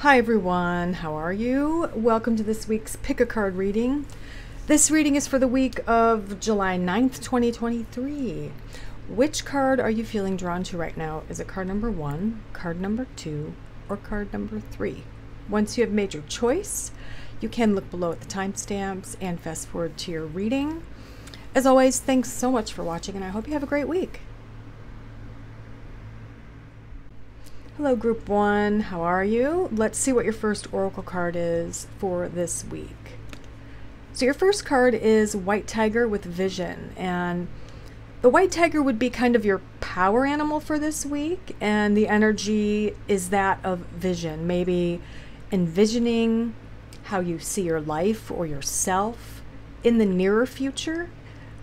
Hi everyone, how are you? Welcome to this week's Pick a Card reading. This reading is for the week of July 9th, 2023. Which card are you feeling drawn to right now? Is it card number 1, card number 2, or card number 3? Once you have made your choice, you can look below at the timestamps and fast forward to your reading. As always, thanks so much for watching and I hope you have a great week. Hello Group 1, how are you? Let's see what your first oracle card is for this week. So your first card is White Tiger with Vision, and the White Tiger would be kind of your power animal for this week, and the energy is that of vision, maybe envisioning how you see your life or yourself in the nearer future.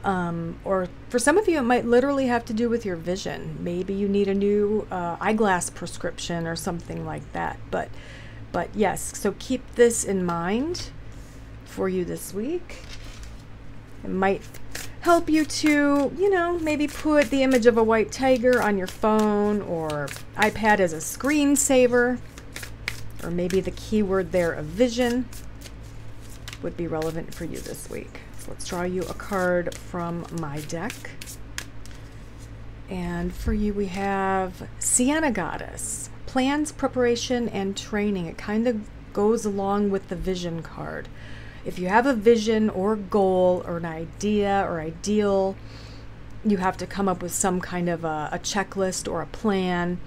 Or for some of you, it might literally have to do with your vision. Maybe you need a new eyeglass prescription or something like that. But yes, so keep this in mind for you this week. It might help you to, maybe put the image of a white tiger on your phone or iPad as a screensaver. Or maybe the keyword there of vision would be relevant for you this week. So let's draw you a card from my deck. And for you we have Sienna Goddess. Plans, preparation, and training. It kind of goes along with the vision card. If you have a vision or goal or an idea or ideal, you have to come up with some kind of a checklist or a plan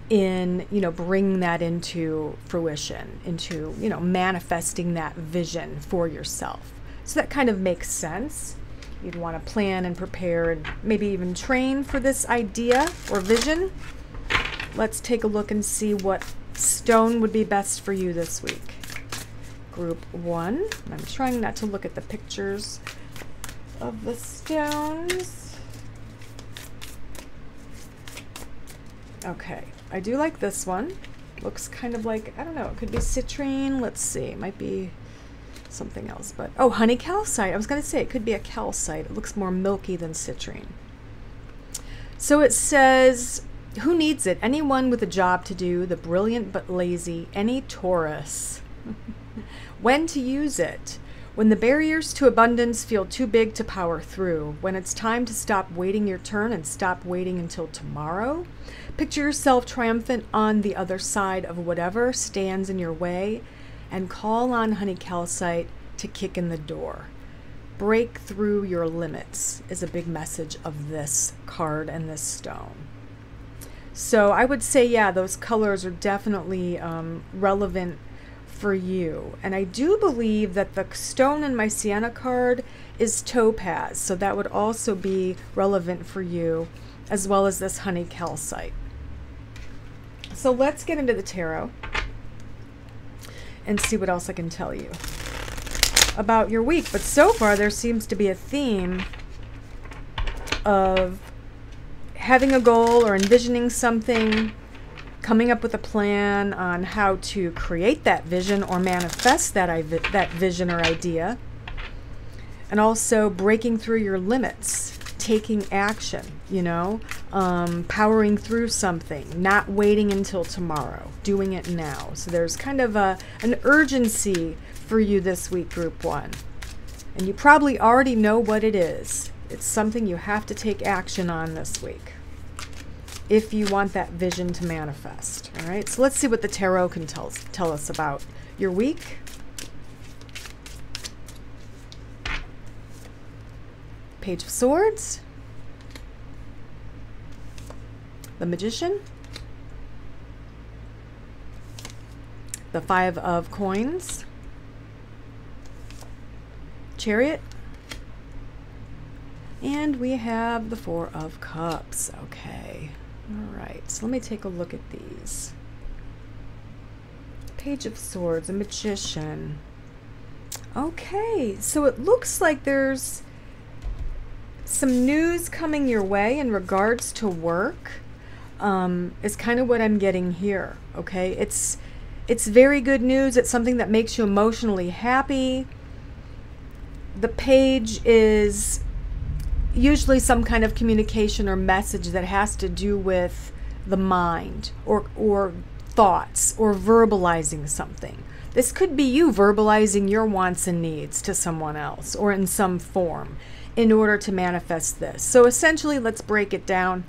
in, bringing that into fruition, into, manifesting that vision for yourself. So that kind of makes sense. You'd want to plan and prepare and maybe even train for this idea or vision. Let's take a look and see what stone would be best for you this week. Group 1. I'm trying not to look at the pictures of the stones. Okay, I do like this one. Looks kind of like, I don't know, it could be citrine. Let's see, it might be something else, but oh, honey calcite. I was going to say it could be a calcite. It looks more milky than citrine. So it says, who needs it? Anyone with a job to do, the brilliant but lazy, any Taurus. When to use it? When the barriers to abundance feel too big to power through, when it's time to stop waiting your turn and stop waiting until tomorrow. Picture yourself triumphant on the other side of whatever stands in your way and call on honey calcite to kick in the door. Break through your limits is a big message of this card and this stone. So I would say, yeah, those colors are definitely relevant for you. And I do believe that the stone in my Sienna card is topaz, so that would also be relevant for you, as well as this honey calcite. So let's get into the tarot and see what else I can tell you about your week. But so far there seems to be a theme of having a goal or envisioning something, coming up with a plan on how to create that vision or manifest that vision or idea, and also breaking through your limits, taking action, powering through something, not waiting until tomorrow, doing it now. So there's kind of an urgency for you this week, Group 1. And you probably already know what it is. It's something you have to take action on this week if you want that vision to manifest. All right, so let's see what the tarot can tell us about your week. Page of Swords, the Magician, the Five of Coins, Chariot, and we have the Four of Cups. Okay, all right, so let me take a look at these. Page of Swords, a Magician. Okay, so it looks like there's some news coming your way in regards to work, is kind of what I'm getting here. Okay, it's very good news. It's something that makes you emotionally happy. The page is usually some kind of communication or message that has to do with the mind or thoughts or verbalizing something. This could be you verbalizing your wants and needs to someone else or in some form in order to manifest this. So essentially, let's break it down.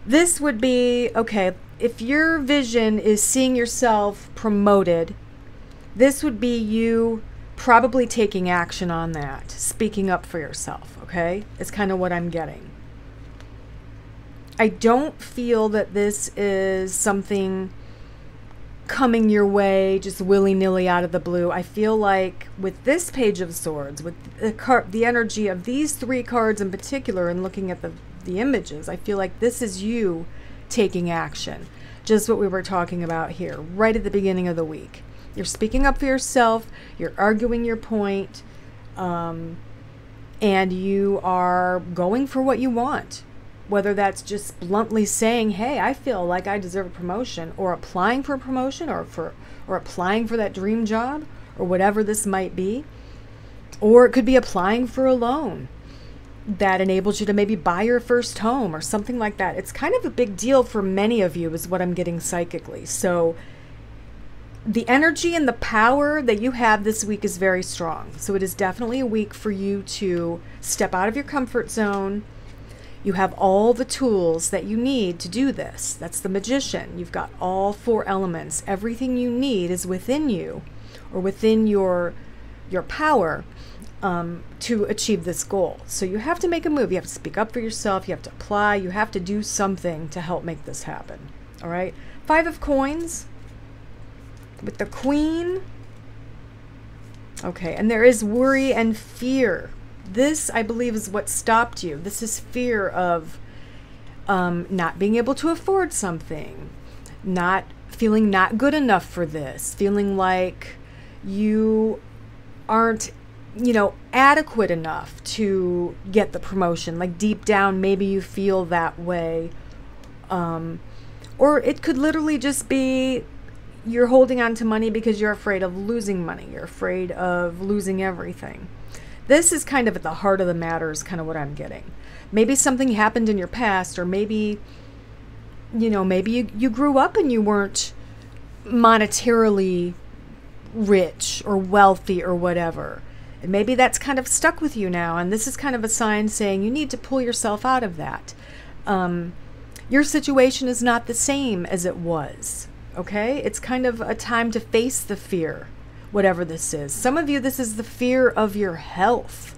This would be, okay, if your vision is seeing yourself promoted, this would be you probably taking action on that, speaking up for yourself, okay? It's kind of what I'm getting. I don't feel that this is something coming your way just willy-nilly out of the blue. I feel like with this Page of Swords, with the energy of these 3 cards in particular, and looking at the images, I feel like this is you taking action. Just what we were talking about here, right at the beginning of the week. You're speaking up for yourself, you're arguing your point, and you are going for what you want. Whether that's just bluntly saying, hey, I feel like I deserve a promotion, or applying for a promotion, or applying for that dream job, or whatever this might be. Or it could be applying for a loan that enables you to maybe buy your first home or something like that. It's kind of a big deal for many of you is what I'm getting psychically. So the energy and the power that you have this week is very strong. So it is definitely a week for you to step out of your comfort zone. You have all the tools that you need to do this. That's the Magician. You've got all 4 elements. Everything you need is within you, or within your power, to achieve this goal. So you have to make a move. You have to speak up for yourself. You have to apply. You have to do something to help make this happen. All right? 5 of Coins with the Queen. Okay, and there is worry and fear. This, I believe, is what stopped you. This is fear of not being able to afford something, not feeling not good enough for this, feeling like you aren't, adequate enough to get the promotion. Like deep down, maybe you feel that way. Or it could literally just be you're holding on to money because you're afraid of losing money. You're afraid of losing everything. This is kind of at the heart of the matter is kind of what I'm getting. Maybe something happened in your past, or maybe, maybe you grew up and you weren't monetarily rich or wealthy or whatever. And maybe that's kind of stuck with you now. And this is kind of a sign saying you need to pull yourself out of that. Your situation is not the same as it was. Okay? It's kind of a time to face the fear. Whatever this is. Some of you, this is the fear of your health.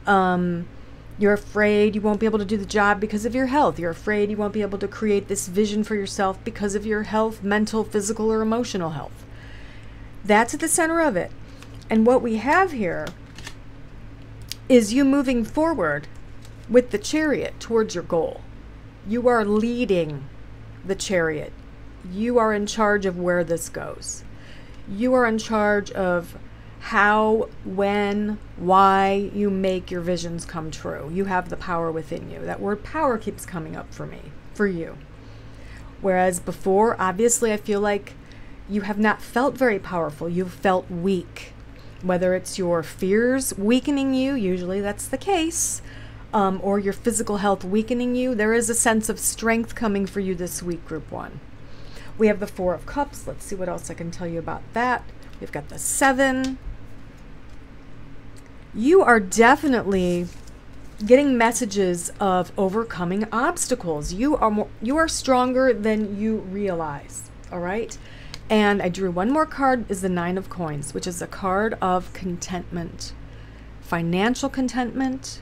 You're afraid you won't be able to do the job because of your health. You're afraid you won't be able to create this vision for yourself because of your health, mental, physical, or emotional health. That's at the center of it. And what we have here is you moving forward with the Chariot towards your goal. You are leading the Chariot. You are in charge of where this goes. You are in charge of how, when, why you make your visions come true. You have the power within you. That word power keeps coming up for you. Whereas before, obviously, I feel like you have not felt very powerful. You've felt weak. Whether it's your fears weakening you, usually that's the case, or your physical health weakening you, there is a sense of strength coming for you this week, Group 1. We have the 4 of Cups. Let's see what else I can tell you about that. We've got the 7. You are definitely getting messages of overcoming obstacles. You are stronger than you realize. All right? And I drew one more card, is the 9 of Coins, which is a card of contentment. Financial contentment,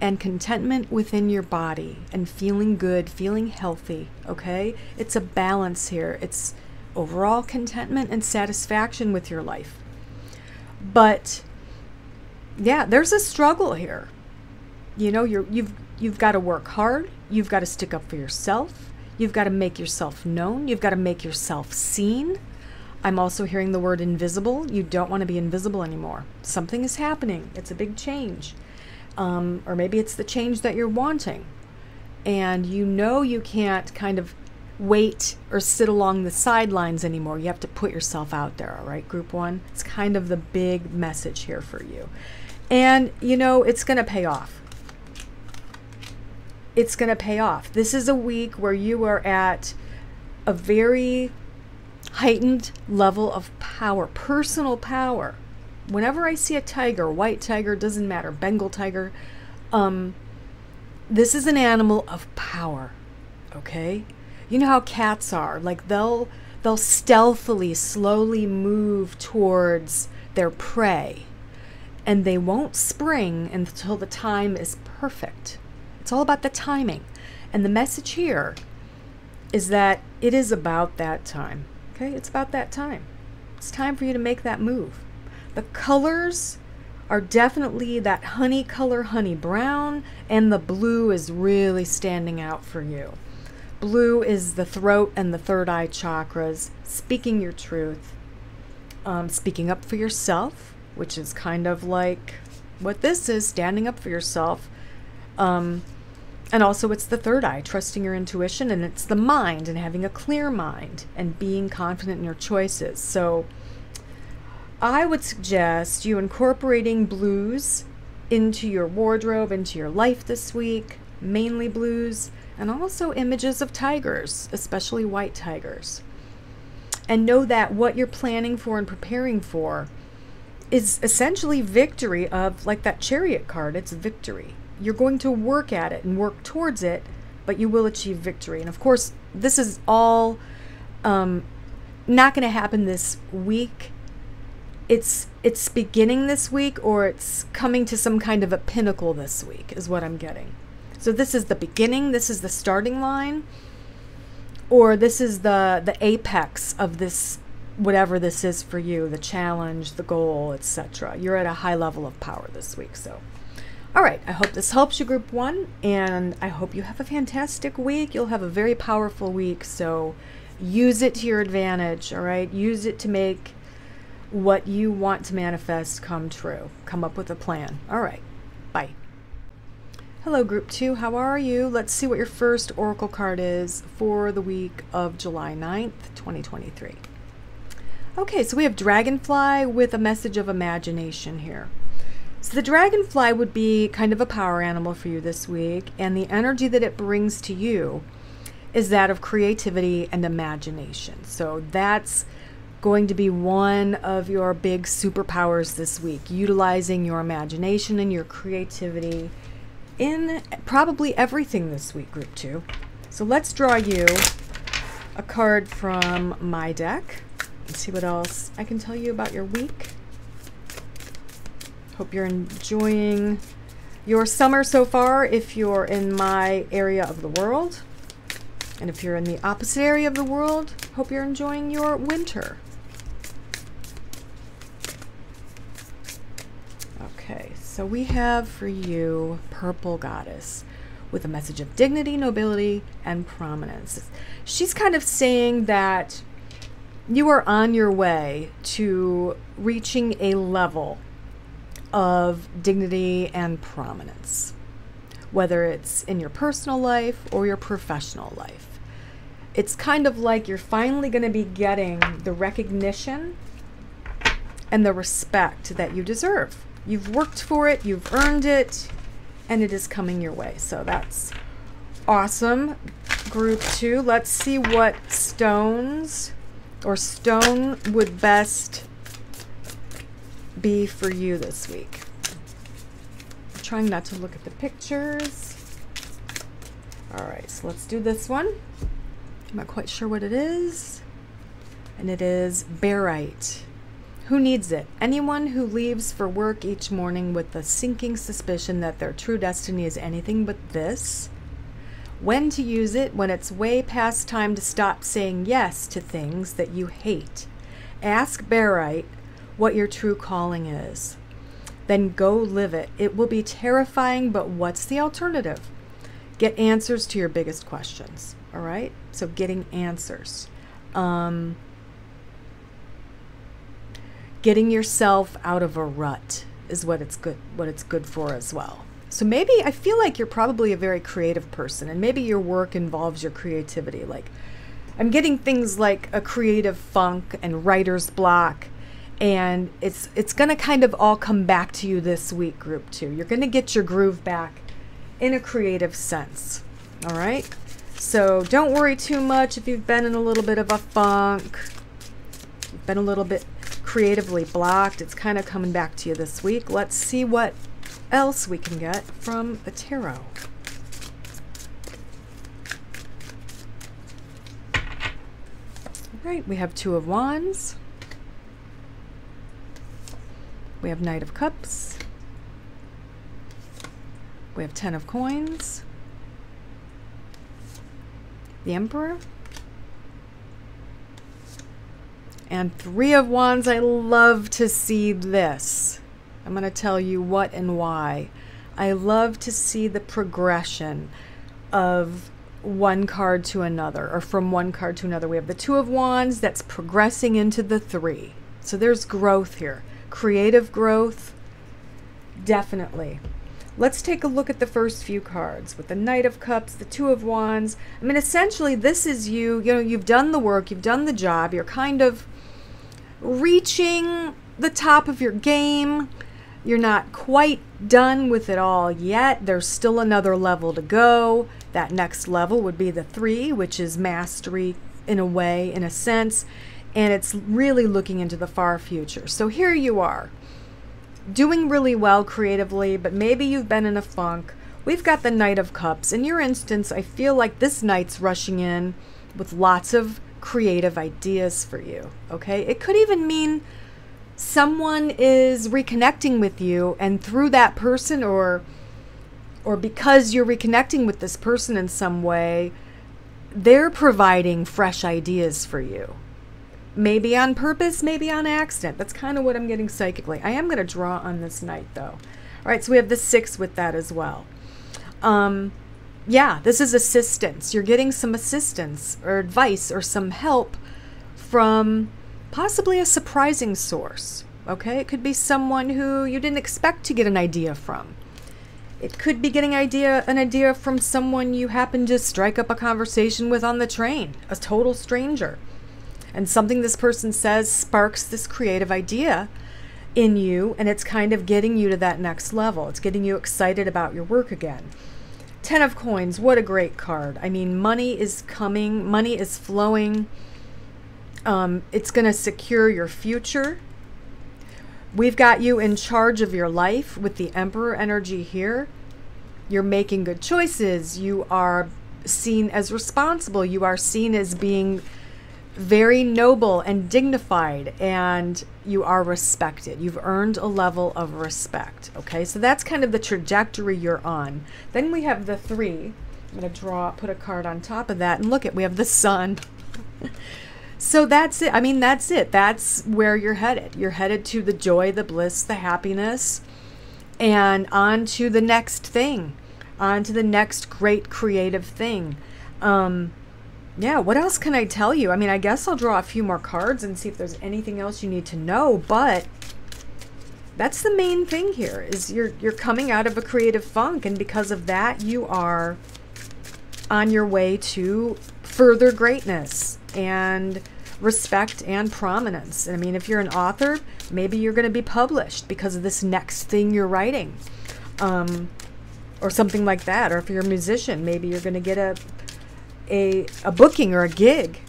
and contentment within your body, and feeling good, feeling healthy, okay? It's a balance here. It's overall contentment and satisfaction with your life. But yeah, there's a struggle here. You've got to work hard. You've got to stick up for yourself. You've got to make yourself known. You've got to make yourself seen. I'm also hearing the word invisible. You don't want to be invisible anymore. Something is happening. It's a big change. Or maybe it's the change that you're wanting. And you can't kind of wait or sit along the sidelines anymore. You have to put yourself out there, all right, Group 1? It's kind of the big message here for you. And, it's going to pay off. It's going to pay off. This is a week where you are at a very heightened level of power, personal power. Whenever I see a tiger, white tiger, doesn't matter, Bengal tiger, this is an animal of power, okay? You know how cats are, like they'll stealthily, slowly move towards their prey, and they won't spring until the time is perfect. It's all about the timing. And the message here is that it is about that time, okay? It's about that time. It's time for you to make that move. The colors are definitely that honey color, honey brown, and the blue is really standing out for you. Blue is the throat and the third eye chakras, speaking your truth, speaking up for yourself, which is kind of like what this is, standing up for yourself. And also it's the third eye, trusting your intuition, and it's the mind and having a clear mind and being confident in your choices. So I would suggest you incorporating blues into your wardrobe, into your life this week, mainly blues, and also images of tigers, especially white tigers. And know that what you're planning for and preparing for is essentially victory of, like that Chariot card, it's victory. You're going to work at it and work towards it, but you will achieve victory. And of course, this is all not going to happen this week. It's beginning this week, or it's coming to some kind of a pinnacle this week is what I'm getting. So this is the beginning, this is the starting line, or this is the apex of this, whatever this is for you, the challenge, the goal, etc. You're at a high level of power this week. So, all right, I hope this helps you, Group 1, and I hope you have a fantastic week. You'll have a very powerful week, so use it to your advantage, all right? Use it to make what you want to manifest come true. Come up with a plan. All right, bye. Hello, Group 2. How are you? Let's see what your first oracle card is for the week of July 9th, 2023. Okay, so we have Dragonfly with a message of imagination here. So the Dragonfly would be kind of a power animal for you this week, and the energy that it brings to you is that of creativity and imagination. So that's going to be one of your big superpowers this week, utilizing your imagination and your creativity in probably everything this week, Group 2. So let's draw you a card from my deck and see what else I can tell you about your week. Hope you're enjoying your summer so far if you're in my area of the world. And if you're in the opposite area of the world, hope you're enjoying your winter. Okay, so we have for you Purple Goddess with a message of dignity, nobility, and prominence. She's kind of saying that you are on your way to reaching a level of dignity and prominence, whether it's in your personal life or your professional life. It's kind of like you're finally going to be getting the recognition and the respect that you deserve. You've worked for it, you've earned it, and it is coming your way. So that's awesome. Group 2, let's see what stones or stone would best be for you this week. I'm trying not to look at the pictures. All right, so let's do this one. I'm not quite sure what it is. And it is barite. Who needs it? Anyone who leaves for work each morning with the sinking suspicion that their true destiny is anything but this. When to use it? When it's way past time to stop saying yes to things that you hate. Ask barite what your true calling is. Then go live it. It will be terrifying, but what's the alternative? Get answers to your biggest questions. All right? So getting answers. Getting yourself out of a rut is what it's good for as well. So maybe I feel like you're probably a very creative person, and maybe your work involves your creativity. Like I'm getting things like a creative funk and writer's block, and it's going to kind of all come back to you this week, Group 2. You're going to get your groove back in a creative sense. All right? So don't worry too much if you've been in a little bit of a funk, you've been a little bit creatively blocked. It's kind of coming back to you this week. Let's see what else we can get from the tarot. Right, we have Two of Wands. We have Knight of Cups. We have Ten of Coins. The Emperor. And Three of Wands. I love to see this. I'm going to tell you what and why. I love to see the progression of one card to another, or from one card to another. We have the Two of Wands that's progressing into the Three. So there's growth here. Creative growth, definitely. Let's take a look at the first few cards with the Knight of Cups, the Two of Wands. I mean, essentially, this is you know, you've done the work, you've done the job, you're kind of reaching the top of your game. You're not quite done with it all yet. There's still another level to go. That next level would be the Three, which is mastery in a way, in a sense, and it's really looking into the far future. So here you are, doing really well creatively, but maybe you've been in a funk. We've got the Knight of Cups. In your instance, I feel like this knight's rushing in with lots of creative ideas for you, okay? It could even mean someone is reconnecting with you, and through that person, or because you're reconnecting with this person in some way, they're providing fresh ideas for you. Maybe on purpose, maybe on accident. That's kind of what I'm getting psychically. I am going to draw on this knight, though. All right, so we have the 6 with that as well. Yeah, this is assistance. You're getting some assistance or advice or some help from possibly a surprising source, okay? It could be someone who you didn't expect to get an idea from. It could be getting an idea from someone you happen to strike up a conversation with on the train, a total stranger. And something this person says sparks this creative idea in you, and it's kind of getting you to that next level. It's getting you excited about your work again. Ten of Coins, what a great card. I mean, money is coming, money is flowing. It's going to secure your future. We've got you in charge of your life with the Emperor energy here. You're making good choices. You are seen as responsible. You are seen as being very noble and dignified, and you are respected. You've earned a level of respect. Okay, so that's kind of the trajectory you're on. Then we have the 3. I'm going to put a card on top of that, and look at, we have the Sun. So that's it. I mean, that's it. That's where you're headed. You're headed to the joy, the bliss, the happiness, and on to the next thing, on to the next great creative thing. Yeah, what else can I tell you? I mean, I guess I'll draw a few more cards and see if there's anything else you need to know, but that's the main thing here, is you're coming out of a creative funk, and because of that, you are on your way to further greatness and respect and prominence. And I mean, if you're an author, maybe you're going to be published because of this next thing you're writing, or something like that. Or if you're a musician, maybe you're going to get a booking or a gig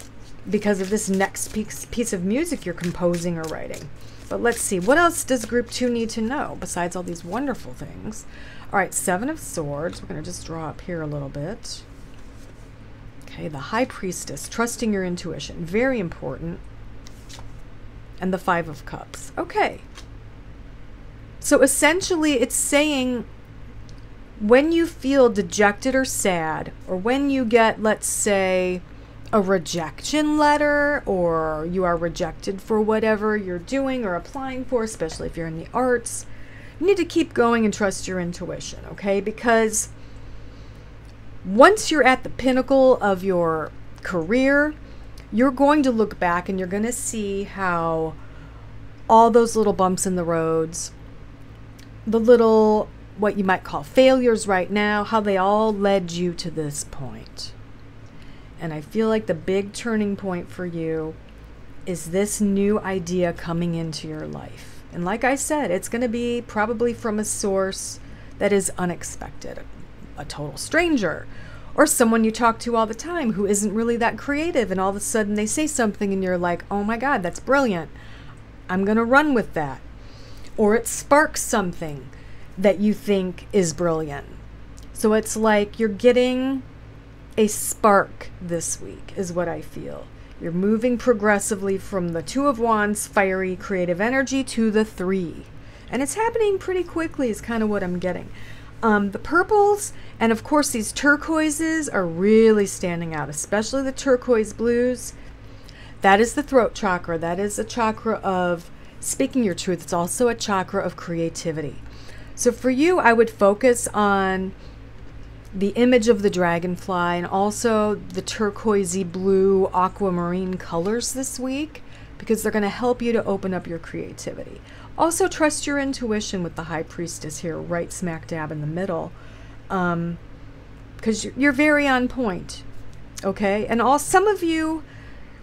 because of this next piece of music you're composing or writing. But let's see, what else does group 2 need to know besides all these wonderful things? All right, 7 of Swords. We're going to just draw up here a little bit. Okay, the High Priestess, trusting your intuition, very important. And the 5 of Cups. Okay. So essentially it's saying, when you feel dejected or sad, or when you get, let's say, a rejection letter, or you are rejected for whatever you're doing or applying for, especially if you're in the arts, you need to keep going and trust your intuition, okay? Because once you're at the pinnacle of your career, you're going to look back and you're going to see how all those little bumps in the roads, the little, what you might call failures right now, how they all led you to this point. And I feel like the big turning point for you is this new idea coming into your life. And like I said, it's going to be probably from a source that is unexpected, a total stranger, Or someone you talk to all the time who isn't really that creative, and all of a sudden they say something and you're like, oh my God, that's brilliant. I'm going to run with that. Or it sparks something that you think is brilliant. So it's like you're getting a spark this week is what I feel. You're moving progressively from the Two of Wands, fiery creative energy, to the 3. And it's happening pretty quickly is kind of what I'm getting. The purples and of course these turquoises are really standing out, especially the turquoise blues. That is the throat chakra. That is a chakra of speaking your truth. It's also a chakra of creativity. So for you, I would focus on the image of the dragonfly and also the turquoisey blue aquamarine colors this week, because they're going to help you to open up your creativity. Also trust your intuition with the High Priestess here, right smack dab in the middle, because you're very on point. Okay, and some of you,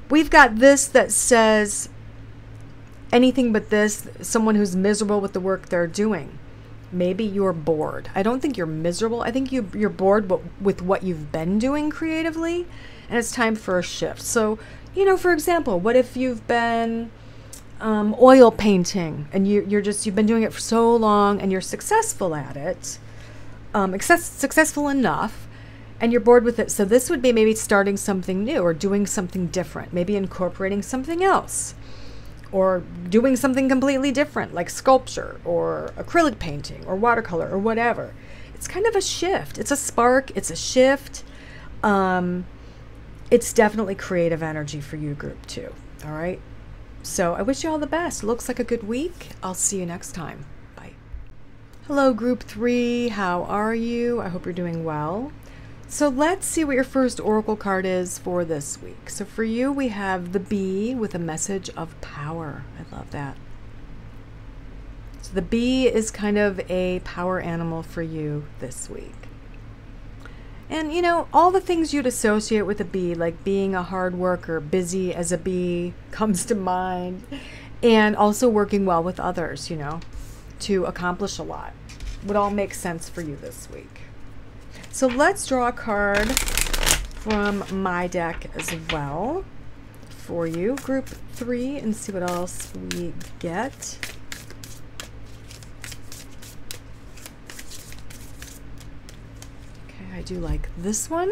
we've got this that says anything but this, someone who's miserable with the work they're doing. Maybe you're bored. I don't think you're miserable. I think you're bored with what you've been doing creatively, and it's time for a shift. So, you know, for example, what if you've been oil painting and you've been doing it for so long and you're successful at it, successful enough, and you're bored with it. So this would be maybe starting something new or doing something different, maybe incorporating something else, or doing something completely different like sculpture or acrylic painting or watercolor or whatever. It's kind of a shift. It's a spark. It's a shift. It's definitely creative energy for you, group 2. All right. So I wish you all the best. Looks like a good week. I'll see you next time. Bye. Hello, group 3. How are you? I hope you're doing well. So let's see what your first oracle card is for this week. So for you, we have the bee with a message of power. I love that. So the bee is kind of a power animal for you this week. And you know, all the things you'd associate with a bee, like being a hard worker, busy as a bee, comes to mind. And also working well with others, you know, to accomplish a lot, would all make sense for you this week. So let's draw a card from my deck as well for you, group 3, and see what else we get. Okay, I do like this one.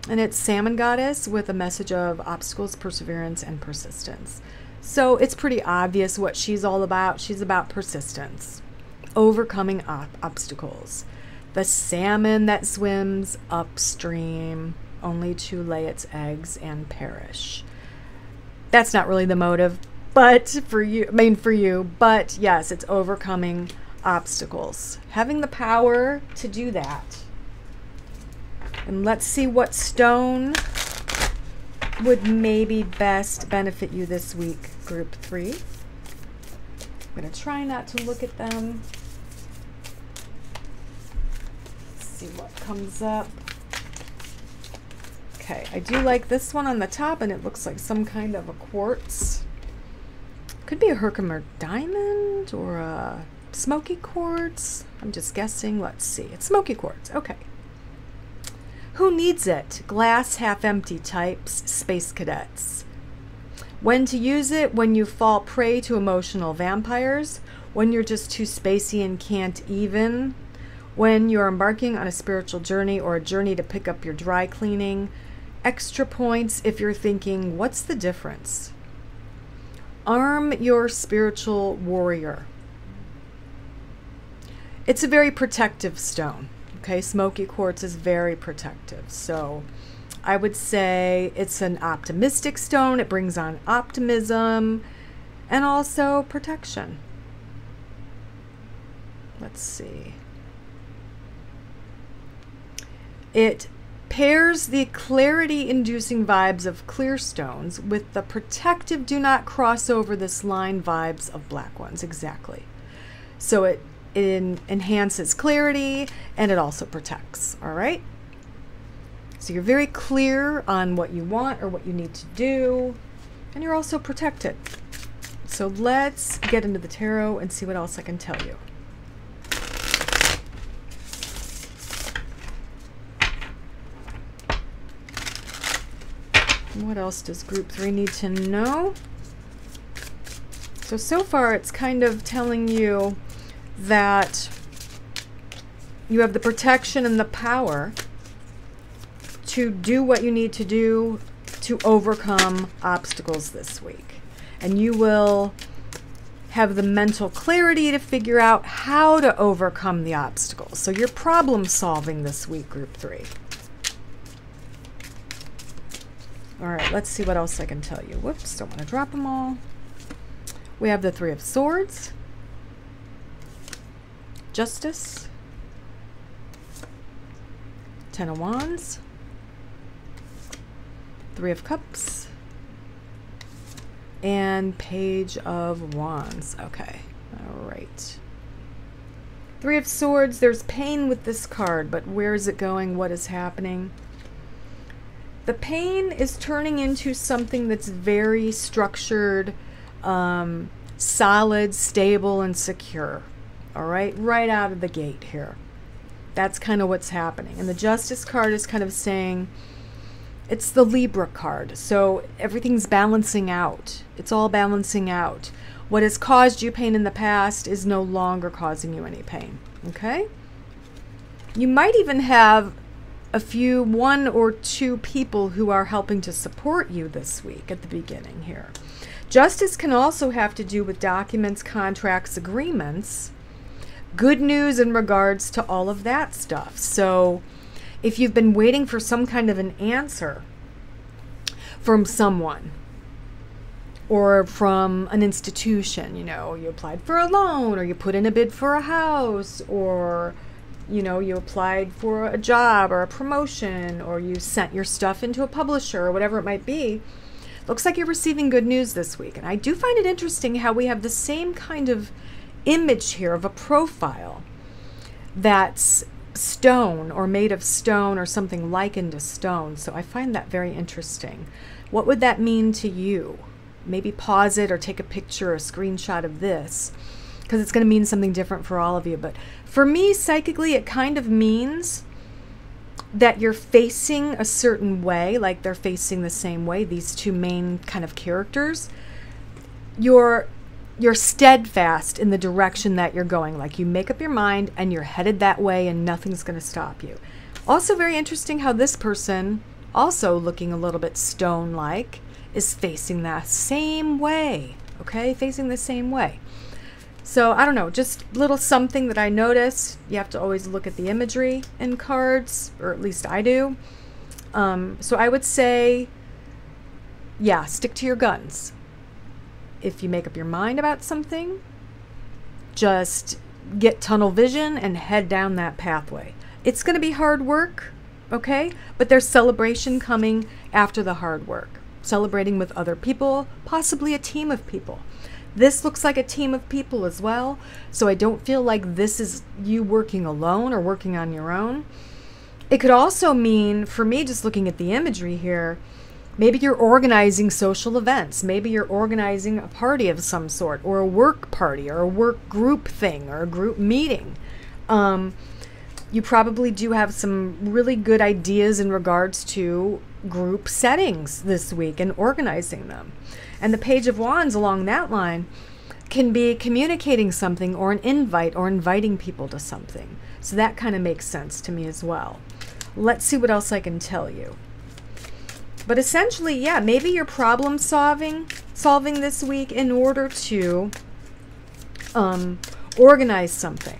And it's Salmon Goddess with a message of obstacles, perseverance, and persistence. So it's pretty obvious what she's all about. She's about persistence, overcoming obstacles. The salmon that swims upstream only to lay its eggs and perish. That's not really the motive, but for you, but yes, it's overcoming obstacles. Having the power to do that. And let's see what stone would maybe best benefit you this week, group 3. I'm going to try not to look at them. See what comes up. Okay, I do like this one on the top, and it looks like some kind of a quartz. Could be a Herkimer diamond or a smoky quartz. I'm just guessing. Let's see. It's smoky quartz. Okay. Who needs it? Glass half empty types, space cadets. When to use it? When you fall prey to emotional vampires, when you're just too spacey and can't even, when you're embarking on a spiritual journey or a journey to pick up your dry cleaning. Extra points if you're thinking, what's the difference? Arm your spiritual warrior. It's a very protective stone. Okay, smoky quartz is very protective. So I would say it's an optimistic stone. It brings on optimism and also protection. Let's see. It pairs the clarity-inducing vibes of clear stones with the protective do not cross over this line vibes of black ones. Exactly. So it enhances clarity and it also protects. All right. So you're very clear on what you want or what you need to do, and you're also protected. So let's get into the tarot and see what else I can tell you. What else does group 3 need to know? So far it's kind of telling you that you have the protection and the power to do what you need to do to overcome obstacles this week. And you will have the mental clarity to figure out how to overcome the obstacles. So you're problem solving this week, group 3. All right, let's see what else I can tell you. Whoops, don't want to drop them all. We have the 3 of Swords, Justice, 10 of Wands, 3 of Cups, and Page of Wands. Okay, all right. 3 of Swords, there's pain with this card, but where is it going? What is happening? The pain is turning into something that's very structured, solid, stable, and secure. All right, right out of the gate here. That's kind of what's happening. And the Justice card is kind of saying, it's the Libra card. So everything's balancing out. It's all balancing out. What has caused you pain in the past is no longer causing you any pain. Okay? You might even have one or two people who are helping to support you this week at the beginning here. Justice can also have to do with documents, contracts, agreements. Good news in regards to all of that stuff. So if you've been waiting for some kind of an answer from someone or from an institution, you know, you applied for a loan or you put in a bid for a house, or you know, you applied for a job or a promotion, or you sent your stuff into a publisher or whatever it might be, looks like you're receiving good news this week. And I do find it interesting how we have the same kind of image here of a profile that's stone or made of stone or something likened to stone. So I find that very interesting. What would that mean to you? Maybe pause it or take a picture or a screenshot of this, because it's going to mean something different for all of you. But for me, psychically, it kind of means that you're facing a certain way, like they're facing the same way, these two main kind of characters. You're steadfast in the direction that you're going. Like you make up your mind and you're headed that way and nothing's going to stop you. Also very interesting how this person, also looking a little bit stone-like, is facing that same way. Okay, facing the same way. So I don't know, just little something that I noticed. You have to always look at the imagery in cards, or at least I do. So I would say, yeah, stick to your guns. If you make up your mind about something, just get tunnel vision and head down that pathway. It's going to be hard work, okay? But there's celebration coming after the hard work. Celebrating with other people, possibly a team of people. This looks like a team of people as well, so I don't feel like this is you working alone or working on your own. It could also mean, for me, just looking at the imagery here, maybe you're organizing social events. Maybe you're organizing a party of some sort, or a work party, or a work group thing, or a group meeting. You probably do have some really good ideas in regards to group settings this week and organizing them. And the Page of Wands along that line can be communicating something or an invite or inviting people to something. So that kind of makes sense to me as well. Let's see what else I can tell you. But essentially, yeah, maybe you're problem solving this week in order to organize something.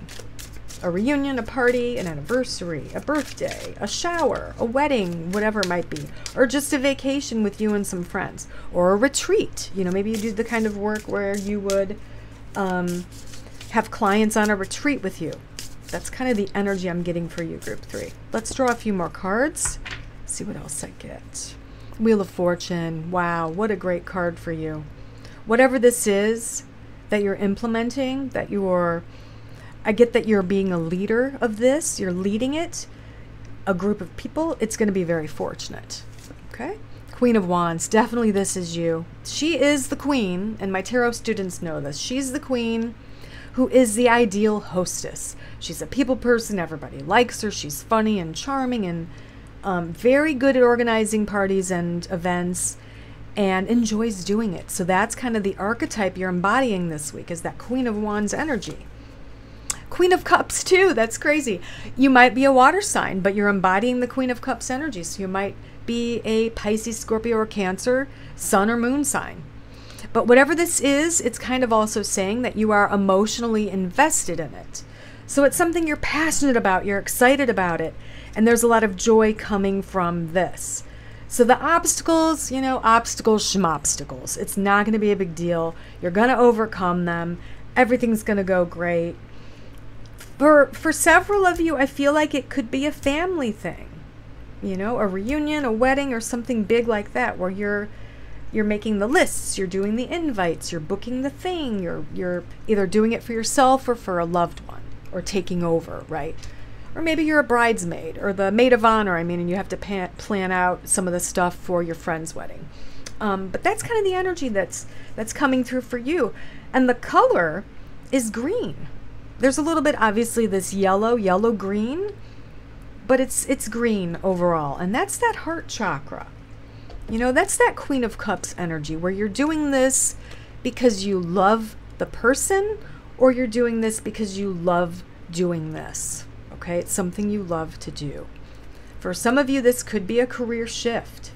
A reunion, a party, an anniversary, a birthday, a shower, a wedding, whatever it might be, or just a vacation with you and some friends, or a retreat. You know, maybe you do the kind of work where you would have clients on a retreat with you. That's kind of the energy I'm getting for you, group 3. Let's draw a few more cards. See what else I get. Wheel of Fortune. Wow, what a great card for you. Whatever this is that you're implementing, that you're... I get that you're being a leader of this. You're leading it. A group of people. It's going to be very fortunate. Okay? Queen of Wands. Definitely this is you. She is the queen, and my tarot students know this. She's the queen who is the ideal hostess. She's a people person. Everybody likes her. She's funny and charming and Very good at organizing parties and events, and enjoys doing it. So that's kind of the archetype you're embodying this week, is that Queen of Wands energy. Queen of Cups too, that's crazy. You might be a water sign, but you're embodying the Queen of Cups energy. So you might be a Pisces, Scorpio, or Cancer, sun or moon sign. But whatever this is, it's kind of also saying that you are emotionally invested in it. So it's something you're passionate about, you're excited about it, and there's a lot of joy coming from this. So the obstacles, you know, obstacles, schmobstacles. It's not going to be a big deal. You're going to overcome them. Everything's going to go great. For several of you, I feel like it could be a family thing. You know, a reunion, a wedding, or something big like that, where you're making the lists, you're doing the invites, you're booking the thing, you're either doing it for yourself or for a loved one, or taking over, right? Or maybe you're a bridesmaid or the maid of honor, and you have to plan out some of the stuff for your friend's wedding. But that's kind of the energy that's coming through for you. And the color is green. There's a little bit, obviously, this yellow-green, but it's green overall. And that's that heart chakra. You know, that's that Queen of Cups energy, where you're doing this because you love the person, or you're doing this because you love doing this. Okay, it's something you love to do. For some of you, this could be a career shift.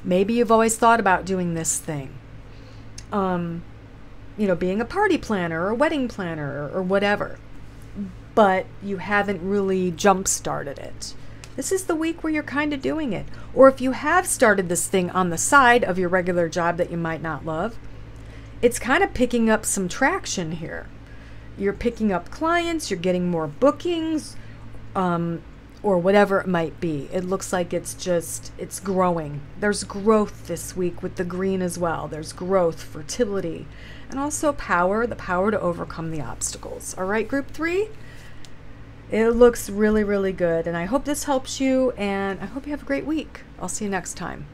Maybe you've always thought about doing this thing. You know, being a party planner or a wedding planner or whatever. But you haven't really jump-started it. This is the week where you're kind of doing it. Or if you have started this thing on the side of your regular job that you might not love, it's kind of picking up some traction here. You're picking up clients, you're getting more bookings, or whatever it might be. It looks like it's growing. There's growth this week with the green as well. There's growth, fertility, and also power, the power to overcome the obstacles. All right, group 3? It looks really, really good, and I hope this helps you, and I hope you have a great week. I'll see you next time.